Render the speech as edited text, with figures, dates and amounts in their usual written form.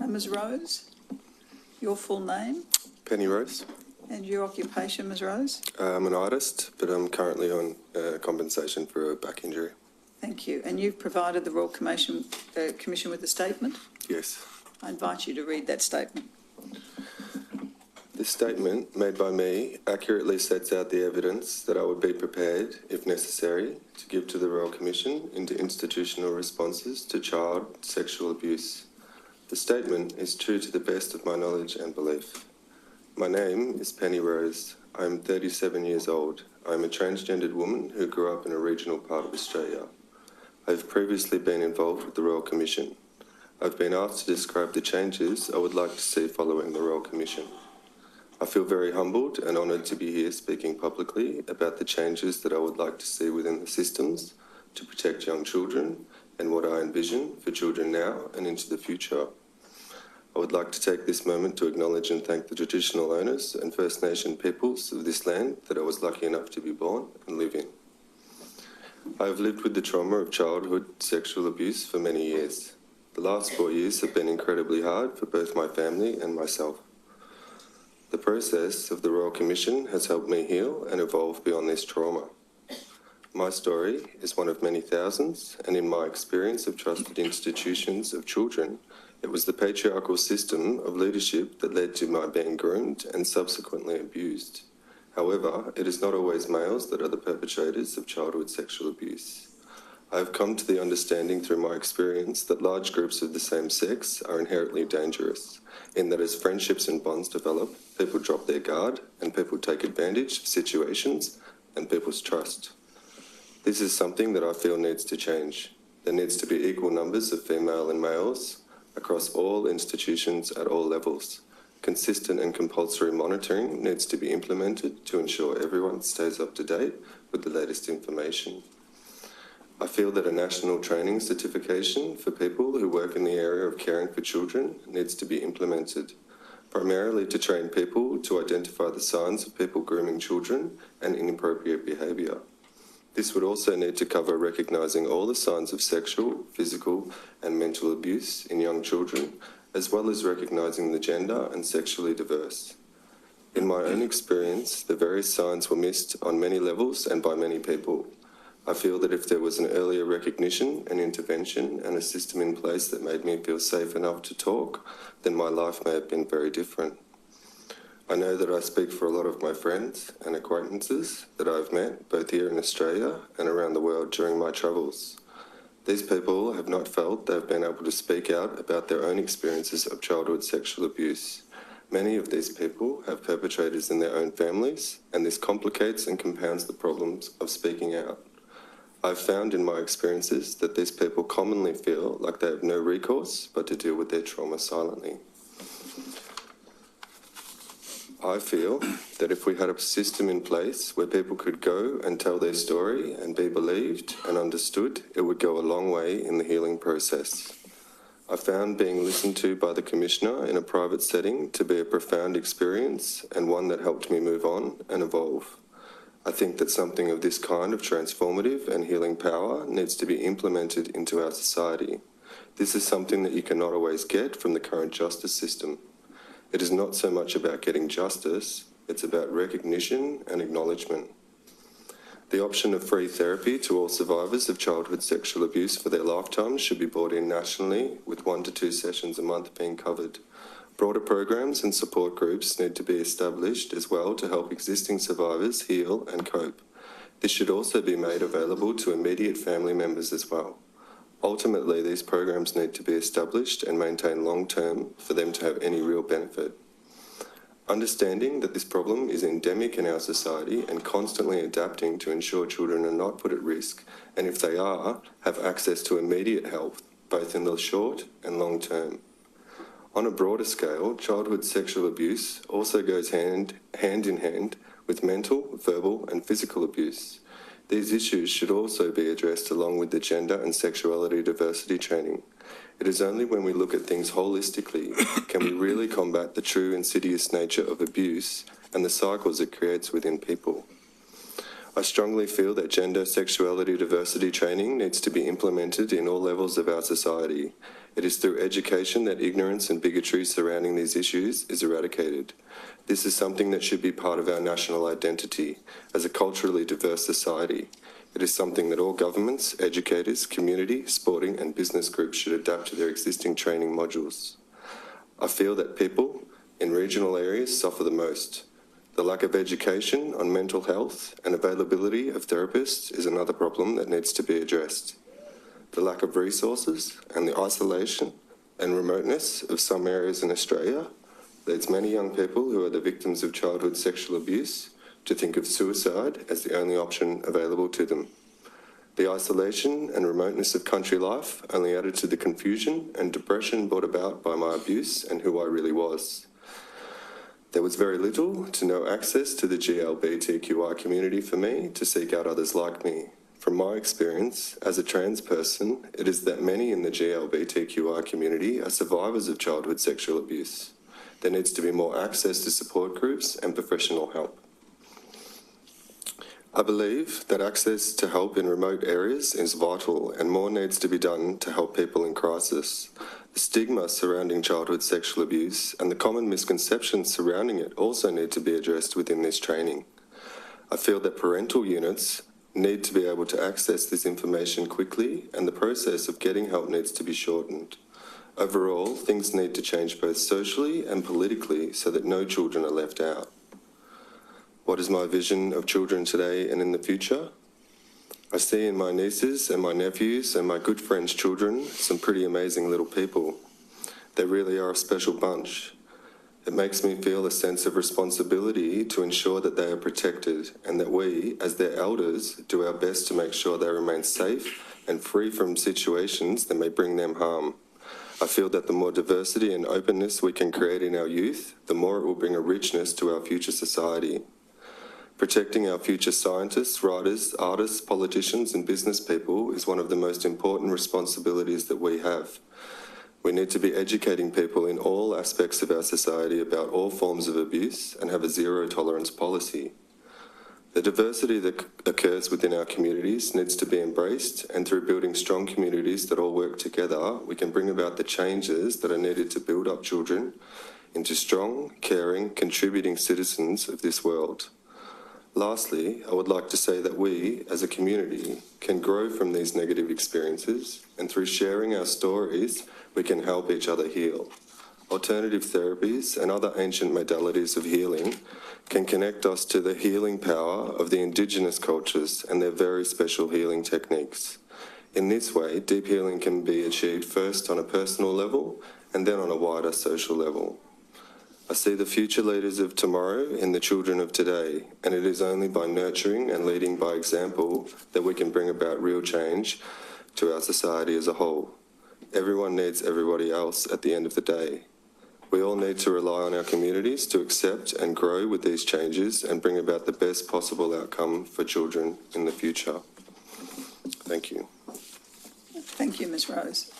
Ms Rose, your full name Penny Rose. and your occupation, Ms Rose? I'm an artist, but I'm currently on compensation for a back injury. Thank you. And you've provided the Royal Commission with a statement? Yes. I invite you to read that statement. This statement, made by me, accurately sets out the evidence that I would be prepared, if necessary, to give to the Royal Commission into institutional responses to child sexual abuse. The statement is true to the best of my knowledge and belief. My name is Penny Rose. I am 37 years old. I am a transgendered woman who grew up in a regional part of Australia. I have previously been involved with the Royal Commission. I've been asked to describe the changes I would like to see following the Royal Commission. I feel very humbled and honoured to be here speaking publicly about the changes that I would like to see within the systems to protect young children and what I envision for children now and into the future. I would like to take this moment to acknowledge and thank the traditional owners and First Nation peoples of this land that I was lucky enough to be born and live in. I have lived with the trauma of childhood sexual abuse for many years. The last 4 years have been incredibly hard for both my family and myself. The process of the Royal Commission has helped me heal and evolve beyond this trauma. My story is one of many thousands, and in my experience of trusted institutions of children, it was the patriarchal system of leadership that led to my being groomed and subsequently abused. However, it is not always males that are the perpetrators of childhood sexual abuse. I have come to the understanding through my experience that large groups of the same sex are inherently dangerous, in that as friendships and bonds develop, people drop their guard and people take advantage of situations and people's trust. This is something that I feel needs to change. There needs to be equal numbers of female and males across all institutions at all levels. Consistent and compulsory monitoring needs to be implemented to ensure everyone stays up to date with the latest information. I feel that a national training certification for people who work in the area of caring for children needs to be implemented, primarily to train people to identify the signs of people grooming children and inappropriate behaviour. This would also need to cover recognising all the signs of sexual, physical and mental abuse in young children, as well as recognising the gender and sexually diverse. In my own experience, the various signs were missed on many levels and by many people. I feel that if there was an earlier recognition and intervention and a system in place that made me feel safe enough to talk, then my life may have been very different. I know that I speak for a lot of my friends and acquaintances that I've met, both here in Australia and around the world during my travels. These people have not felt they've been able to speak out about their own experiences of childhood sexual abuse. Many of these people have perpetrators in their own families, and this complicates and compounds the problems of speaking out. I've found in my experiences that these people commonly feel like they have no recourse but to deal with their trauma silently. I feel that if we had a system in place where people could go and tell their story and be believed and understood, it would go a long way in the healing process. I found being listened to by the Commissioner in a private setting to be a profound experience and one that helped me move on and evolve. I think that something of this kind of transformative and healing power needs to be implemented into our society. This is something that you cannot always get from the current justice system. It is not so much about getting justice, it's about recognition and acknowledgement. The option of free therapy to all survivors of childhood sexual abuse for their lifetimes should be brought in nationally, with 1 to 2 sessions a month being covered. Broader programs and support groups need to be established as well to help existing survivors heal and cope. This should also be made available to immediate family members as well. Ultimately, these programs need to be established and maintained long-term for them to have any real benefit. Understanding that this problem is endemic in our society and constantly adapting to ensure children are not put at risk, and if they are, have access to immediate help, both in the short and long term. On a broader scale, childhood sexual abuse also goes hand in hand with mental, verbal and physical abuse. These issues should also be addressed along with the gender and sexuality diversity training. It is only when we look at things holistically can we really combat the true insidious nature of abuse and the cycles it creates within people. I strongly feel that gender, sexuality, diversity training needs to be implemented in all levels of our society. It is through education that ignorance and bigotry surrounding these issues is eradicated. This is something that should be part of our national identity as a culturally diverse society. It is something that all governments, educators, community, sporting and business groups should adapt to their existing training modules. I feel that people in regional areas suffer the most. The lack of education on mental health and availability of therapists is another problem that needs to be addressed. The lack of resources and the isolation and remoteness of some areas in Australia leads many young people who are the victims of childhood sexual abuse to think of suicide as the only option available to them. The isolation and remoteness of country life only added to the confusion and depression brought about by my abuse and who I really was. There was very little to no access to the GLBTQI community for me to seek out others like me. From my experience as a trans person, it is that many in the GLBTQI community are survivors of childhood sexual abuse. There needs to be more access to support groups and professional help. I believe that access to help in remote areas is vital and more needs to be done to help people in crisis. The stigma surrounding childhood sexual abuse and the common misconceptions surrounding it also need to be addressed within this training. I feel that parental units need to be able to access this information quickly and the process of getting help needs to be shortened. Overall, things need to change both socially and politically so that no children are left out. What is my vision of children today and in the future? I see in my nieces and my nephews and my good friends' children some pretty amazing little people. They really are a special bunch. It makes me feel a sense of responsibility to ensure that they are protected and that we, as their elders, do our best to make sure they remain safe and free from situations that may bring them harm. I feel that the more diversity and openness we can create in our youth, the more it will bring a richness to our future society. Protecting our future scientists, writers, artists, politicians and business people is one of the most important responsibilities that we have. We need to be educating people in all aspects of our society about all forms of abuse and have a zero tolerance policy. The diversity that occurs within our communities needs to be embraced, and through building strong communities that all work together, we can bring about the changes that are needed to build up children into strong, caring, contributing citizens of this world. Lastly, I would like to say that we, as a community, can grow from these negative experiences, and through sharing our stories, we can help each other heal. Alternative therapies and other ancient modalities of healing can connect us to the healing power of the Indigenous cultures and their very special healing techniques. In this way, deep healing can be achieved first on a personal level and then on a wider social level. I see the future leaders of tomorrow in the children of today, and it is only by nurturing and leading by example that we can bring about real change to our society as a whole. Everyone needs everybody else at the end of the day. We all need to rely on our communities to accept and grow with these changes and bring about the best possible outcome for children in the future. Thank you. Thank you, Ms. Rose.